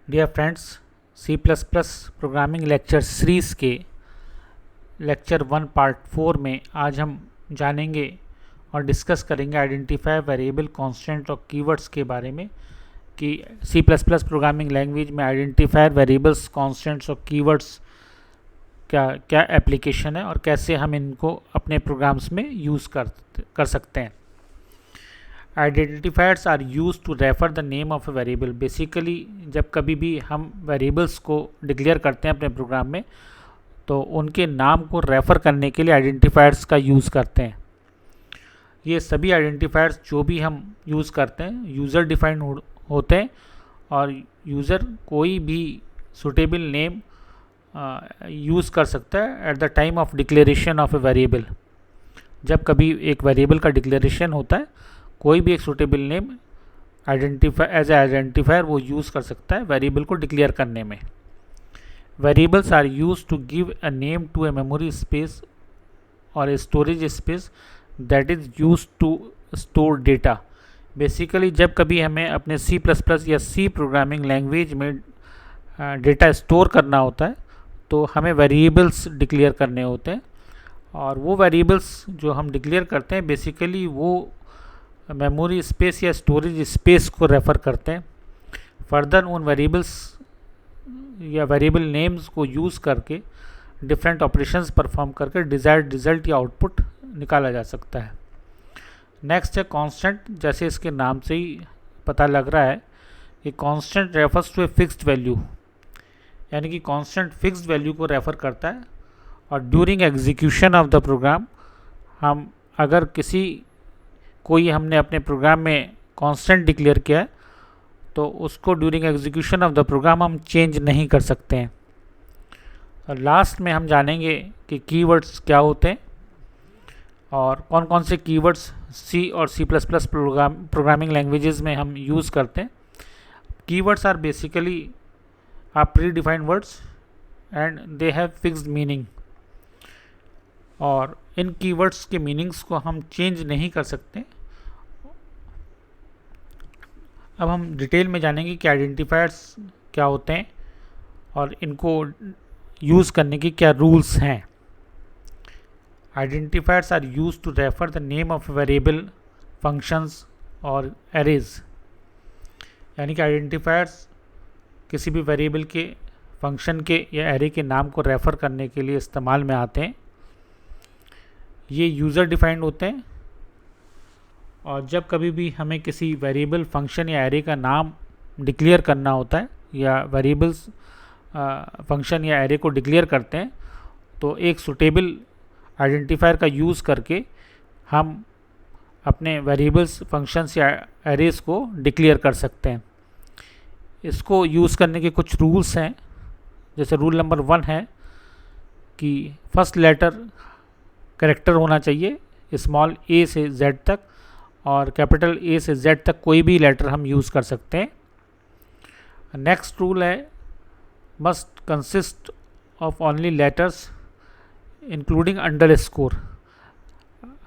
Dear friends, C plus plus programming lecture series के lecture 1 part 4 में आज हम जानेंगे और डिस्कस करेंगे आइडेंटिफाई वेरिएबल कांस्टेंट और कीवर्ड्स के बारे में कि C plus plus programming language में आइडेंटिफायर वेरिएबल्स कांस्टेंट्स और कीवर्ड्स क्या क्या एप्लीकेशन है और कैसे हम इनको अपने प्रोग्राम्स में यूज़ कर सकते हैं। Identifiers are use to refer the name of a variable. Basically जब कभी भी हम वेरिएबल्स को डिक्लेयर करते हैं अपने प्रोग्राम में तो उनके नाम को रेफ़र करने के लिए आइडेंटिफायर्स का यूज़ करते हैं। ये सभी आइडेंटिफायर्स जो भी हम यूज़ करते हैं यूज़र डिफाइंड होते हैं और यूज़र कोई भी सुटेबल नेम यूज़ कर सकता है at the time of declaration of a variable. जब कभी एक वेरिएबल का डिक्लेरेशन होता है कोई भी एक suitable name as a identifier वो यूज़ कर सकता है वेरिएबल को डिक्लेयर करने में। Variables are use to give a name to a memory space और a storage space that is use to store data. Basically जब कभी हमें अपने सी प्लस प्लस या सी प्रोग्रामिंग लैंग्वेज में डेटा स्टोर करना होता है तो हमें वेरिएबल्स डिक्लेयर करने होते हैं और वो वेरिएबल्स जो हम डिक्लेयर करते हैं बेसिकली वो मेमोरी स्पेस या स्टोरेज स्पेस को रेफ़र करते हैं। फर्दर उन वेरिएबल्स या वेरिएबल नेम्स को यूज़ करके डिफरेंट ऑपरेशंस परफॉर्म करके डिज़ायर्ड रिजल्ट या आउटपुट निकाला जा सकता है। नेक्स्ट है कांस्टेंट। जैसे इसके नाम से ही पता लग रहा है कि constant refers to a fixed value, यानी कि कांस्टेंट फिक्स्ड वैल्यू को रेफ़र करता है और during execution of the program हम अगर कोई हमने अपने प्रोग्राम में कांस्टेंट डिक्लेयर किया है तो उसको during execution of the program हम चेंज नहीं कर सकते हैं। और लास्ट में हम जानेंगे कि कीवर्ड्स क्या होते हैं और कौन कौन से कीवर्ड्स सी और C plus plus programming languages में हम यूज़ करते हैं। Keywords are basically are predefined words and they have fixed meaning और इन कीवर्ड्स के मीनिंग्स को हम चेंज नहीं कर सकते। अब हम डिटेल में जानेंगे कि आइडेंटिफायर्स क्या होते हैं और इनको यूज़ करने की क्या रूल्स हैं। Identifiers are use to refer the name of variable, functions और एरेज, यानी कि आइडेंटिफायर्स किसी भी वेरिएबल के, फंक्शन के या एरे के नाम को रेफ़र करने के लिए इस्तेमाल में आते हैं। ये यूज़र डिफाइंड होते हैं और जब कभी भी हमें किसी वेरिएबल, फंक्शन या एरे का नाम डिक्लेयर करना होता है या वेरिएबल्स, फंक्शन या एरे को डिक्लेयर करते हैं तो एक सुटेबल आइडेंटिफायर का यूज़ करके हम अपने वेरिएबल्स, फंक्शंस या एरेज को डिक्लेयर कर सकते हैं। इसको यूज़ करने के कुछ रूल्स हैं। जैसे रूल नंबर 1 है कि फर्स्ट लेटर कैरेक्टर होना चाहिए, स्मॉल ए से जेड तक, और कैपिटल ए से जेड तक कोई भी लेटर हम यूज़ कर सकते हैं। नेक्स्ट रूल है must consist of only letters including underscore.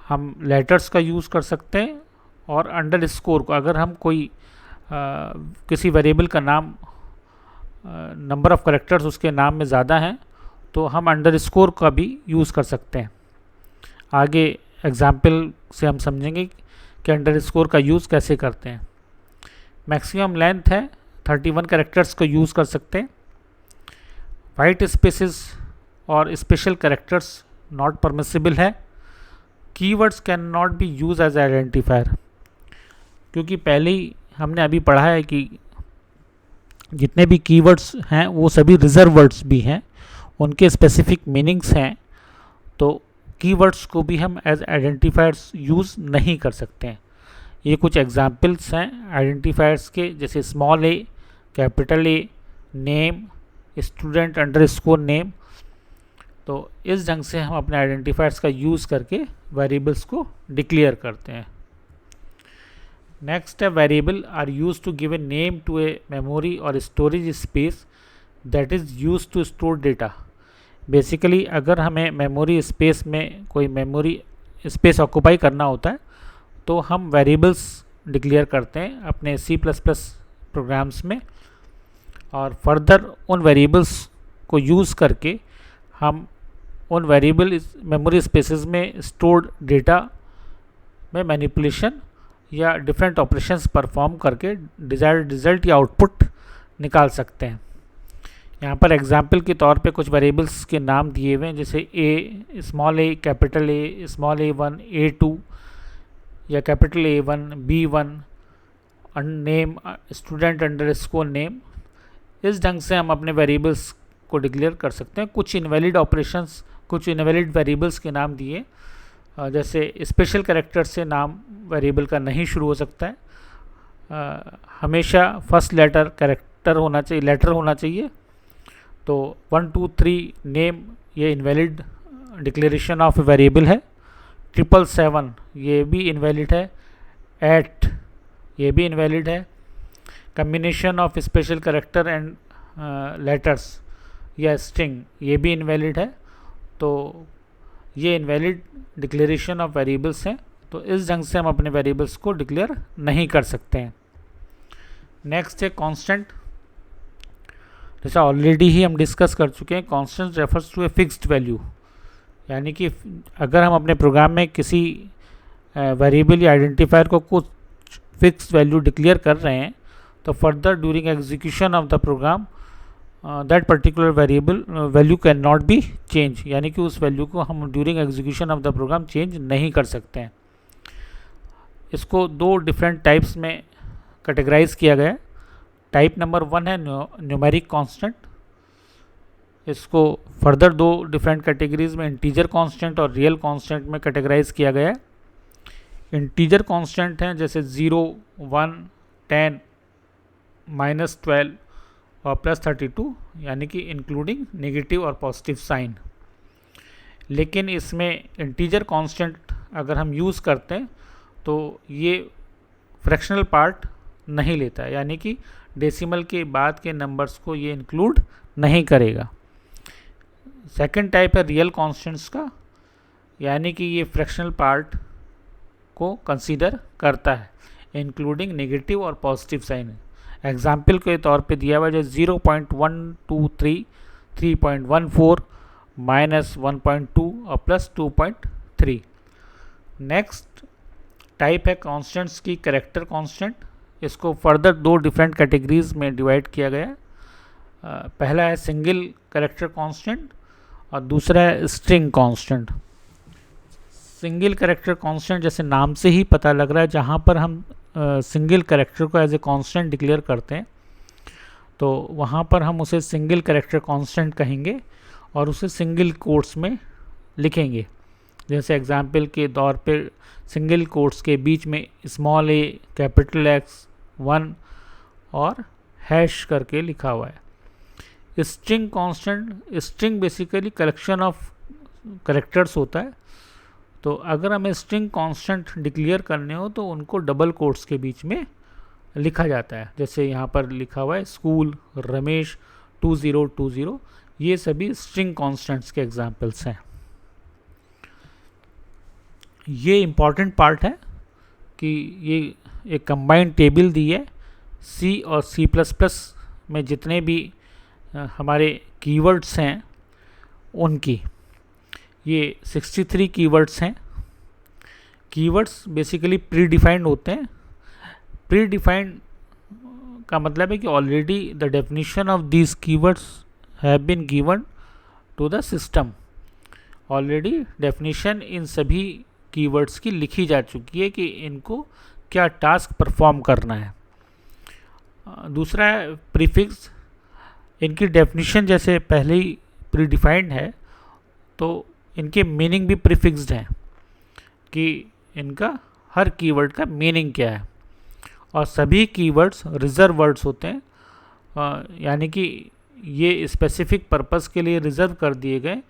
हम लेटर्स का यूज़ कर सकते हैं और अंडरस्कोर को, अगर हम कोई किसी वेरिएबल का नाम, नंबर ऑफ कैरेक्टर्स उसके नाम में ज़्यादा हैं तो हम अंडरस्कोर का भी यूज़ कर सकते हैं। आगे एग्जाम्पल से हम समझेंगे कि अंडरस्कोर का यूज़ कैसे करते हैं। मैक्सिमम लेंथ है 31 कैरेक्टर्स को यूज़ कर सकते हैं। वाइट स्पेसेस और स्पेशल कैरेक्टर्स नॉट परमिसिबल है। Keywords can not be use as identifier, क्योंकि पहले ही हमने अभी पढ़ा है कि जितने भी कीवर्ड्स हैं वो सभी रिजर्व वर्ड्स भी हैं, उनके स्पेसिफिक मीनिंग्स हैं, तो कीवर्ड्स को भी हम एज आइडेंटिफायर्स यूज़ नहीं कर सकते हैं। ये कुछ एग्जांपल्स हैं आइडेंटिफायर्स के, जैसे small A, capital A, name, student underscore name. तो इस ढंग से हम अपने आइडेंटिफायर्स का यूज़ करके वेरिएबल्स को डिक्लेयर करते हैं। नेक्स्ट है variable are use to give a name to a memory और storage space that is use to store data. Basically अगर हमें मेमोरी स्पेस में कोई मेमोरी स्पेस ऑक्यूपाई करना होता है तो हम वेरिएबल्स डिक्लेयर करते हैं अपने सी प्लस प्लस प्रोग्राम्स में और फर्दर उन वेरिएबल्स को यूज़ करके हम उन वेरिएबल मेमोरी स्पेसेस में स्टोर्ड डेटा में मैनिपुलेशन या डिफरेंट ऑपरेशंस परफॉर्म करके डिज़ायर्ड रिजल्ट या आउटपुट निकाल सकते हैं। यहाँ पर एग्जाम्पल के तौर पे कुछ वेरिएबल्स के नाम दिए हुए हैं, जैसे A, small A, capital A, small A1, A2 या capital A1, B1, name, student underscore name. इस ढंग से हम अपने वेरिएबल्स को डिक्लेयर कर सकते हैं। कुछ इनवैलिड ऑपरेशंस, कुछ इनवैलिड वेरिएबल्स के नाम दिए, जैसे स्पेशल कैरेक्टर से नाम वेरिएबल का नहीं शुरू हो सकता है, हमेशा फर्स्ट लेटर लेटर होना चाहिए। तो 1 2 3 नेम ये इनवैलिड डिक्लेरेशन ऑफ वेरिएबल है। 777 ये भी इनवैलिड है। 8 ये भी इनवैलिड है। Combination of special character and letters या स्ट्रिंग ये भी इनवैलिड है। तो ये इनवैलिड डिक्लेरेशन ऑफ वेरिएबल्स हैं। तो इस ढंग से हम अपने वेरिएबल्स को डिक्लेयर नहीं कर सकते हैं। नेक्स्ट है कांस्टेंट। जैसा ऑलरेडी ही हम डिस्कस कर चुके हैं, constant refers to a fixed value, यानी कि अगर हम अपने प्रोग्राम में किसी वेरिएबल या आइडेंटिफायर को कुछ फिक्स्ड वैल्यू डिक्लेयर कर रहे हैं, तो further during execution of the program that particular variable value can not be change, यानी कि उस वैल्यू को हम during execution of the program change नहीं कर सकते हैं। इसको दो डिफरेंट टाइप्स में कैटेगराइज किया गया है। टाइप नंबर 1 है न्यूमेरिक कांस्टेंट। इसको फर्दर दो डिफरेंट कैटेगरीज में इंटीजर कांस्टेंट और रियल कांस्टेंट में कैटेगराइज किया गया है। इंटीजर कांस्टेंट हैं जैसे 0, 1, 10, -12 और +32, यानी कि इंक्लूडिंग नेगेटिव और पॉजिटिव साइन। लेकिन इसमें इंटीजर कांस्टेंट अगर हम यूज़ करते हैं तो ये फ्रैक्शनल पार्ट नहीं लेता है, यानी कि डेसिमल के बाद के नंबर्स को ये इंक्लूड नहीं करेगा। सेकंड टाइप है रियल कांस्टेंट्स का, यानी कि ये फ्रैक्शनल पार्ट को कंसीडर करता है, इंक्लूडिंग नेगेटिव और पॉजिटिव साइन। एग्जाम्पल के तौर पे दिया हुआ है 0.123, 3.14, -1.2 और +2.3। नेक्स्ट टाइप है कांस्टेंट्स की कैरेक्टर कांस्टेंट। इसको फर्दर दो डिफरेंट कैटेगरीज में डिवाइड किया गया है। पहला है सिंगल कैरेक्टर कांस्टेंट और दूसरा है string constant. Single character constant जैसे नाम से ही पता लग रहा है, जहाँ पर हम सिंगल कैरेक्टर को एज ए कांस्टेंट डिक्लेयर करते हैं तो वहाँ पर हम उसे सिंगल कैरेक्टर कांस्टेंट कहेंगे और उसे सिंगल कोट्स में लिखेंगे। जैसे एग्जाम्पल के तौर पे सिंगल कोट्स के बीच में स्मॉल a, कैपिटल X, 1 और हैश करके लिखा हुआ है। String constant, string basically collection of characters होता है। तो अगर हमें स्ट्रिंग कांस्टेंट डिक्लेयर करने हो तो उनको डबल कोट्स के बीच में लिखा जाता है। जैसे यहाँ पर लिखा हुआ है स्कूल रमेश 2020, ये सभी स्ट्रिंग कांस्टेंट्स के एग्जाम्पल्स हैं। ये इम्पॉर्टेंट पार्ट है कि ये एक कंबाइंड टेबल दी है C और C++ में जितने भी हमारे कीवर्ड्स हैं उनकी। ये 63 कीवर्ड्स हैं। कीवर्ड्स बेसिकली प्री डिफाइंड होते हैं। प्री डिफाइंड का मतलब है कि already the definition of these keywords have been given to the system. Already definition इन सभी कीवर्ड्स की लिखी जा चुकी है कि इनको क्या टास्क परफॉर्म करना है। दूसरा है प्रीफिक्स। इनकी डेफिनेशन जैसे पहले ही प्री डिफाइंड है तो इनके मीनिंग भी प्रीफिक्स्ड हैं कि इनका हर कीवर्ड का मीनिंग क्या है। और सभी कीवर्ड्स रिजर्व वर्ड्स होते हैं, यानी कि ये स्पेसिफिक पर्पस के लिए रिजर्व कर दिए गए।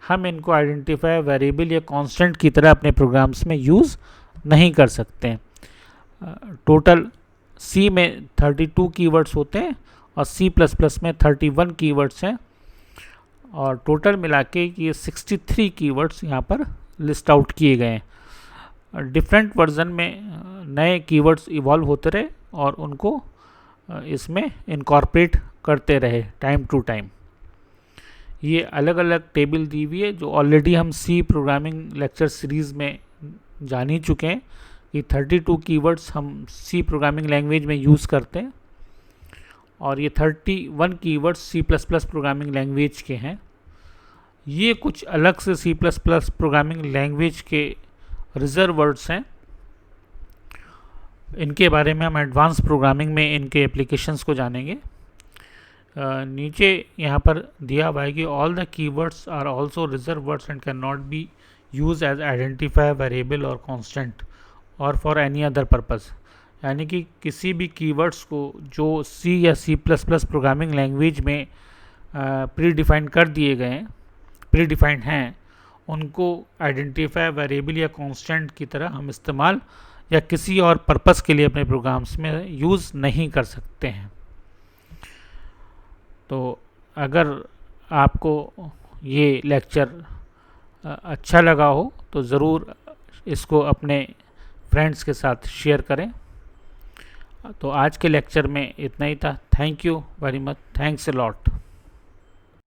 हम इनको आइडेंटिफाई वेरिएबल या कांस्टेंट की तरह अपने प्रोग्राम्स में यूज़ नहीं कर सकते हैं। टोटल C में 32 कीवर्ड्स होते हैं और C++ में 31 कीवर्ड्स हैं और टोटल मिला के ये 63 कीवर्ड्स यहाँ पर लिस्ट आउट किए गए हैं। डिफरेंट वर्जन में नए कीवर्ड्स इवॉल्व होते रहे और उनको इसमें इनकॉर्पोरेट करते रहे टाइम टू टाइम। ये अलग अलग टेबल दी हुई है जो ऑलरेडी हम सी प्रोग्रामिंग लेक्चर सीरीज़ में जान ही चुके हैं कि 32 कीवर्ड्स हम सी प्रोग्रामिंग लैंग्वेज में यूज़ करते हैं और ये 31 keywords C plus plus programming language के हैं। ये कुछ अलग से C plus plus programming language के रिजर्व वर्ड्स हैं। इनके बारे में हम एडवांस प्रोग्रामिंग में इनके एप्लीकेशंस को जानेंगे। नीचे यहाँ पर दिया हुआ है कि all the keywords are also reserve words and can not be use as identifier variable और कांस्टेंट और फॉर एनी अदर पर्पस। यानी कि किसी भी कीवर्ड्स को जो सी या C plus plus programming language में प्री डिफाइन कर दिए गए हैं, प्री डिफाइंड हैं, उनको आइडेंटिफायर वेरिएबल या कांस्टेंट की तरह हम इस्तेमाल या किसी और पर्पस के लिए अपने प्रोग्राम्स में यूज़ नहीं कर सकते हैं। तो अगर आपको ये लेक्चर अच्छा लगा हो तो ज़रूर इसको अपने फ्रेंड्स के साथ शेयर करें। तो आज के लेक्चर में इतना ही था। Thank you very much, thanks a lot.